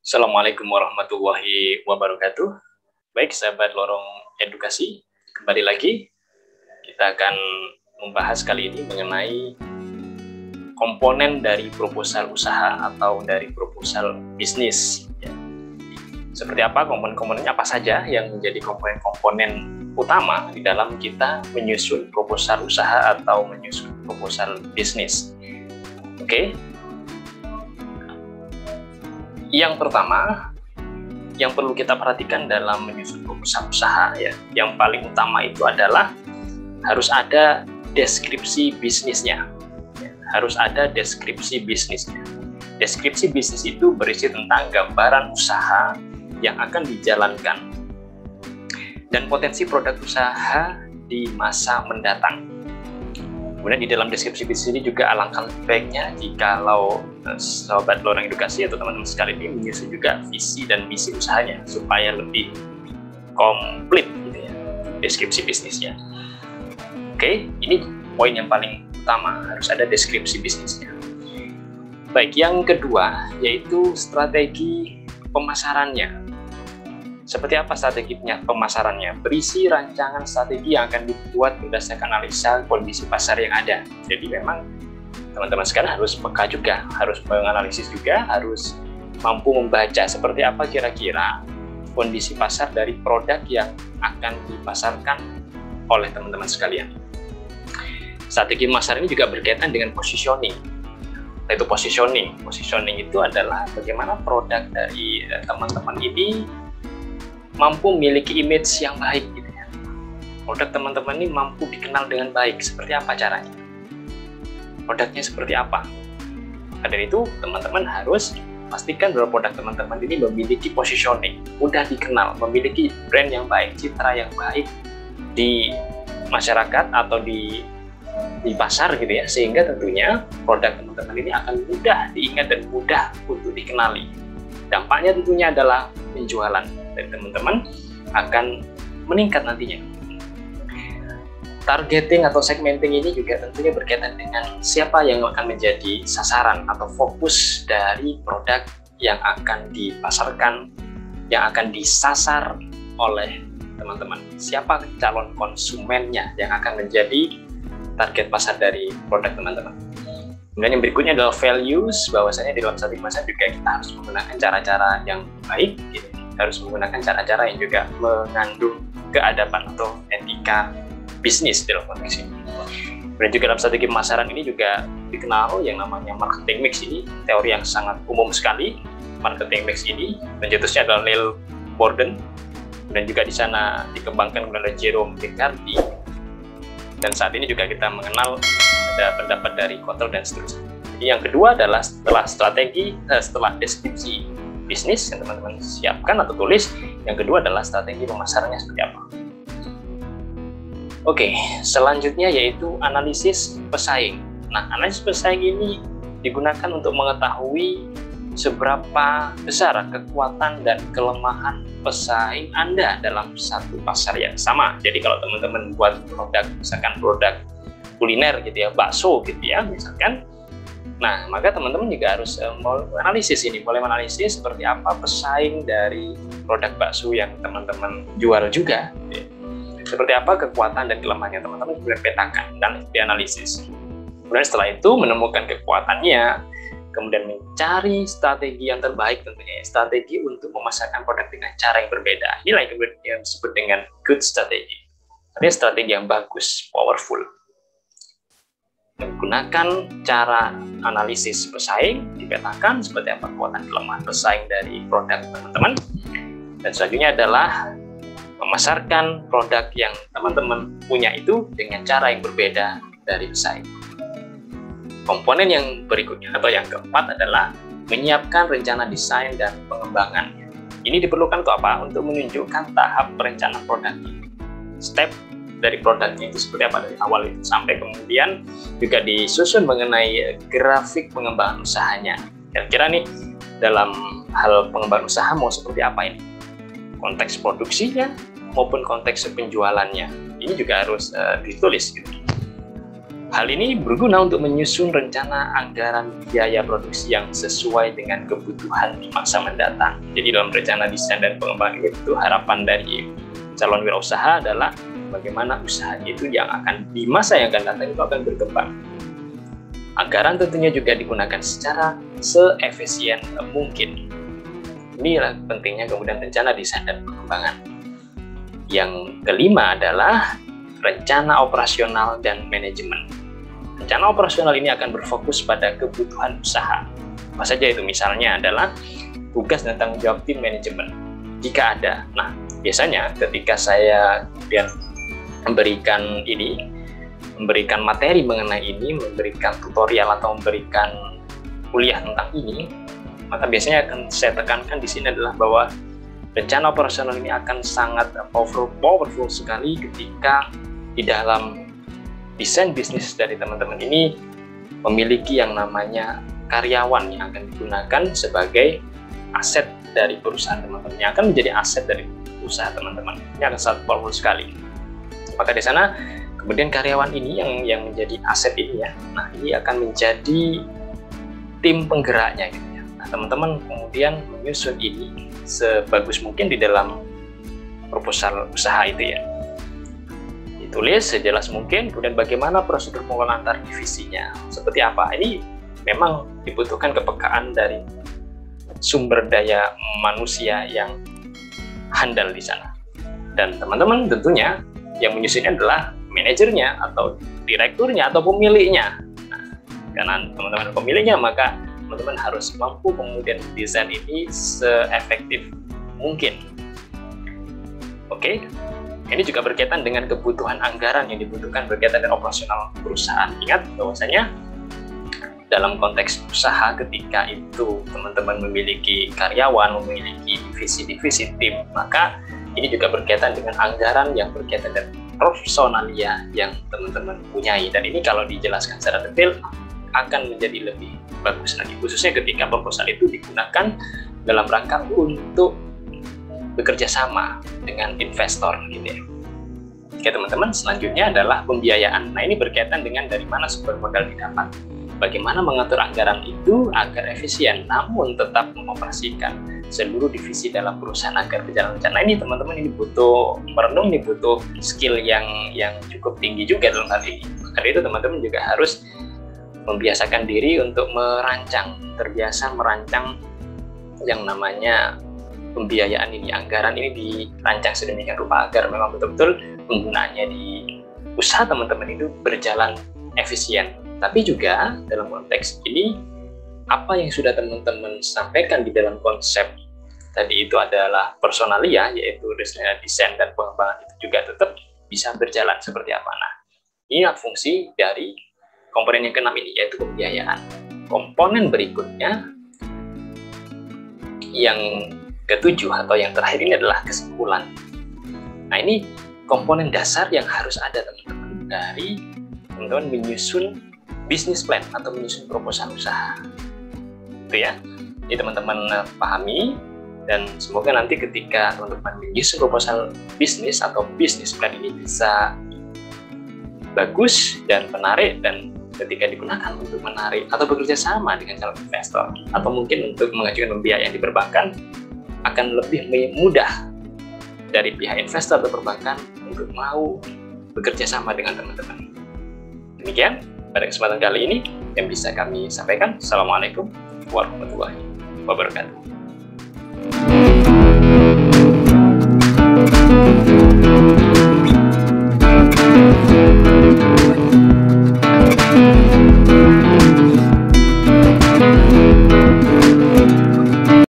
Assalamualaikum warahmatullahi wabarakatuh. Baik, sahabat Lorong Edukasi, kembali lagi kita akan membahas kali ini mengenai komponen dari proposal usaha atau dari proposal bisnis. Seperti apa komponen-komponennya, apa saja yang menjadi komponen-komponen utama di dalam kita menyusun proposal usaha atau menyusun proposal bisnis. Oke. Yang pertama, yang perlu kita perhatikan dalam menyusun proposal usaha, yang paling utama itu adalah harus ada deskripsi bisnisnya. Harus ada deskripsi bisnisnya. Deskripsi bisnis itu berisi tentang gambaran usaha yang akan dijalankan dan potensi produk usaha di masa mendatang. Kemudian di dalam deskripsi bisnis ini juga alangkah baiknya jikalau sobat Lorong Edukasi atau teman-teman sekalian ini menyusun juga visi dan misi usahanya supaya lebih komplit gitu ya, deskripsi bisnisnya. Oke, ini poin yang paling utama, harus ada deskripsi bisnisnya. Baik, yang kedua yaitu strategi pemasarannya. Seperti apa strateginya pemasarannya? Berisi rancangan strategi yang akan dibuat berdasarkan analisa kondisi pasar yang ada. Jadi memang teman-teman sekalian harus peka juga, harus menganalisis juga, harus mampu membaca seperti apa kira-kira kondisi pasar dari produk yang akan dipasarkan oleh teman-teman sekalian. Strategi pemasaran ini juga berkaitan dengan positioning. Yaitu positioning itu adalah bagaimana produk dari teman-teman ini mampu memiliki image yang baik gitu ya. Produk teman-teman ini mampu dikenal dengan baik. Seperti apa caranya? Produknya seperti apa? Dan itu teman-teman harus pastikan bahwa produk teman-teman ini memiliki positioning, mudah dikenal, memiliki brand yang baik, citra yang baik di masyarakat atau di pasar gitu ya, sehingga tentunya produk teman-teman ini akan mudah diingat dan mudah untuk dikenali. Dampaknya tentunya adalah penjualan dari teman-teman akan meningkat nantinya. Targeting atau segmenting ini juga tentunya berkaitan dengan siapa yang akan menjadi sasaran atau fokus dari produk yang akan dipasarkan, yang akan disasar oleh teman-teman. Siapa calon konsumennya yang akan menjadi target pasar dari produk teman-teman. Kemudian yang berikutnya adalah values, bahwasanya di dalam strategi pasar juga kita harus menggunakan cara-cara yang baik, gitu. Harus menggunakan cara-cara yang juga mengandung keadaban atau etika bisnis dalam konteks ini. Dan juga dalam strategi pemasaran ini juga dikenal yang namanya marketing mix. Ini teori yang sangat umum sekali. Marketing mix ini pencetusnya adalah Neil Borden, dan juga di sana dikembangkan oleh Jerome McCarthy. Dan saat ini juga kita mengenal ada pendapat dari Kotler dan seterusnya. Jadi yang kedua adalah setelah deskripsi bisnis yang teman-teman siapkan atau tulis, yang kedua adalah strategi pemasarannya seperti apa. Oke, selanjutnya yaitu analisis pesaing. Nah, analisis pesaing ini digunakan untuk mengetahui seberapa besar kekuatan dan kelemahan pesaing Anda dalam satu pasar yang sama. Jadi kalau teman-teman buat produk, misalkan produk kuliner gitu ya, bakso gitu ya misalkan, nah maka teman-teman juga harus menganalisis ini, boleh menganalisis seperti apa pesaing dari produk bakso yang teman-teman jual juga gitu ya. Seperti apa kekuatan dan kelemahannya, teman-teman boleh petakan dan dianalisis. Kemudian setelah itu menemukan kekuatannya, kemudian mencari strategi yang terbaik, tentunya strategi untuk memasarkan produk dengan cara yang berbeda. Inilah yang disebut dengan good strategy. Artinya strategi yang bagus, powerful. Menggunakan cara analisis pesaing, dipetakan seperti apa kekuatan kelemahan pesaing dari produk teman-teman. Dan selanjutnya adalah memasarkan produk yang teman-teman punya itu dengan cara yang berbeda dari pesaing. Komponen yang berikutnya atau yang keempat adalah menyiapkan rencana desain dan pengembangan. Ini diperlukan untuk apa? Untuk menunjukkan tahap perencanaan produknya. Step dari produknya itu seperti apa dari awal itu sampai kemudian juga disusun mengenai grafik pengembangan usahanya. Kira-kira nih dalam hal pengembangan usaha mau seperti apa ini? Konteks produksinya maupun konteks penjualannya. Ini juga harus ditulis gitu. Hal ini berguna untuk menyusun rencana anggaran biaya produksi yang sesuai dengan kebutuhan di masa mendatang. Jadi dalam rencana desain dan pengembangan itu, harapan dari calon wirausaha adalah bagaimana usaha itu yang akan di masa yang akan datang itu akan berkembang. Anggaran tentunya juga digunakan secara seefisien mungkin. Inilah pentingnya kemudian rencana desain dan pengembangan. Yang kelima adalah rencana operasional dan manajemen. Rencana operasional ini akan berfokus pada kebutuhan usaha. Apa saja itu? Misalnya adalah tugas dan tanggung jawab tim manajemen, jika ada. Nah, biasanya ketika saya kemudian memberikan materi mengenai ini, memberikan tutorial atau memberikan kuliah tentang ini, maka biasanya akan saya tekankan di sini adalah bahwa rencana operasional ini akan sangat powerful sekali ketika di dalam desain bisnis dari teman-teman ini memiliki yang namanya karyawan yang akan digunakan sebagai aset dari perusahaan teman-teman, yang akan menjadi aset dari usaha teman-teman. Ini akan sangat powerful sekali. Maka di sana kemudian karyawan ini yang menjadi aset ini ya, nah ini akan menjadi tim penggeraknya gitu ya. Nah, teman-teman kemudian menyusun ini sebagus mungkin di dalam proposal usaha itu ya. Ditulis sejelas mungkin, kemudian bagaimana prosedur pengelolaan antar divisinya, seperti apa. Ini memang dibutuhkan kepekaan dari sumber daya manusia yang handal di sana. Dan teman-teman tentunya yang menyusunnya adalah manajernya atau direkturnya atau pemiliknya. Nah, karena teman-teman pemiliknya, maka teman-teman harus mampu kemudian desain ini seefektif mungkin. Oke. Ini juga berkaitan dengan kebutuhan anggaran yang dibutuhkan berkaitan dengan operasional perusahaan. Ingat bahwasanya dalam konteks usaha ketika itu teman-teman memiliki karyawan, memiliki divisi-divisi tim, maka ini juga berkaitan dengan anggaran yang berkaitan dengan personalia yang teman-teman punyai. Dan ini kalau dijelaskan secara detail akan menjadi lebih bagus lagi, khususnya ketika proposal itu digunakan dalam rangka untuk bekerja sama dengan investor gitu ya. Oke teman-teman, selanjutnya adalah pembiayaan. Nah ini berkaitan dengan dari mana sumber modal didapat. Bagaimana mengatur anggaran itu agar efisien, namun tetap mengoperasikan seluruh divisi dalam perusahaan agar berjalan lancar. Nah ini teman-teman, ini butuh merenung, ini butuh skill yang cukup tinggi juga dalam hal ini. Karena itu teman-teman juga harus membiasakan diri untuk terbiasa merancang yang namanya pembiayaan ini, anggaran ini dirancang sedemikian rupa agar memang betul-betul penggunaannya di usaha teman-teman itu berjalan efisien. Tapi juga dalam konteks ini, apa yang sudah teman-teman sampaikan di dalam konsep tadi itu adalah personalia, yaitu desain dan pengembangan itu juga tetap bisa berjalan seperti apa. Nah, inilah fungsi dari komponen yang keenam ini, yaitu pembiayaan. Komponen berikutnya yang ketujuh atau yang terakhir ini adalah kesimpulan. Nah ini komponen dasar yang harus ada teman-teman dari teman-teman menyusun bisnis plan atau menyusun proposal usaha. Itu ya. Jadi teman-teman pahami, dan semoga nanti ketika teman-teman menyusun proposal bisnis atau bisnis plan ini bisa bagus dan menarik, dan ketika digunakan untuk menarik atau bekerja sama dengan calon investor atau mungkin untuk mengajukan pembiayaan di perbankan, akan lebih mudah dari pihak investor atau perbankan untuk mau bekerja sama dengan teman-teman. Demikian pada kesempatan kali ini yang bisa kami sampaikan. Assalamualaikum warahmatullahi wabarakatuh.